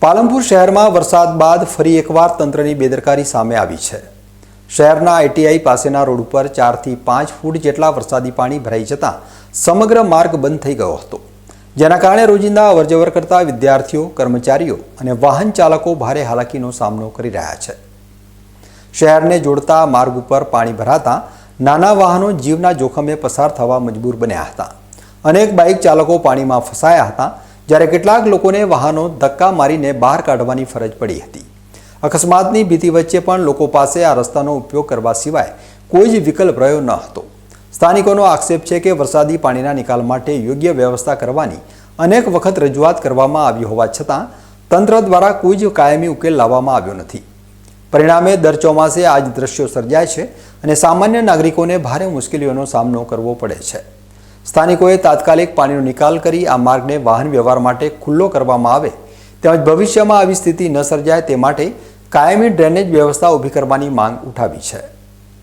પાલનપુર શહેરમાં વરસાદ બાદ ફરી એકવાર તંત્રની બેદરકારી સામે આવી છે। શહેરના આઈટીઆઈ પાસેના રોડ ઉપર 4 થી 5 ફૂટ જેટલા વરસાદી પાણી ભરાઈ જતા સમગ્ર માર્ગ બંધ થઈ ગયો હતો, જેના કારણે રોજિંદા અવરજવર કરતા વિદ્યાર્થીઓ, કર્મચારીઓ અને વાહન ચાલકો ભારે હાલાકીનો સામનો કરી રહ્યા છે। શહેરને જોડતા માર્ગ ઉપર પાણી ભરાતા નાના વાહનો જીવના જોખમે પસાર થવા મજબૂર બન્યા હતા। અનેક બાઇક ચાલકો પાણીમાં ફસાયા હતા, જ્યારે કેટલાક લોકોને વાહનો ધક્કા મારીને બહાર કાઢવાની ફરજ પડી હતી। અકસ્માતની ભીતિ વચ્ચે પણ લોકો પાસે આ રસ્તાનો ઉપયોગ કરવા સિવાય કોઈ જ વિકલ્પ રહ્યો ન હતો। સ્થાનિકોનો આક્ષેપ છે કે વરસાદી પાણીના નિકાલ માટે યોગ્ય વ્યવસ્થા કરવાની અનેક વખત રજૂઆત કરવામાં આવી હોવા છતાં તંત્ર દ્વારા કોઈ જ કાયમી ઉકેલ લાવવામાં આવ્યો નથી। પરિણામે દર ચોમાસે આ જ દ્રશ્યો સર્જાય છે અને સામાન્ય નાગરિકોને ભારે મુશ્કેલીઓનો સામનો કરવો પડે છે। સ્થાનિકોએ તાત્કાલિક પાણીનો નિકાલ કરી આ માર્ગને વાહન વ્યવહાર માટે ખુલ્લો કરવામાં આવે તેમજ ભવિષ્યમાં આવી સ્થિતિ ન સર્જાય તે માટે કાયમી ડ્રેનેજ વ્યવસ્થા ઊભી કરવાની માંગ ઉઠાવી છે।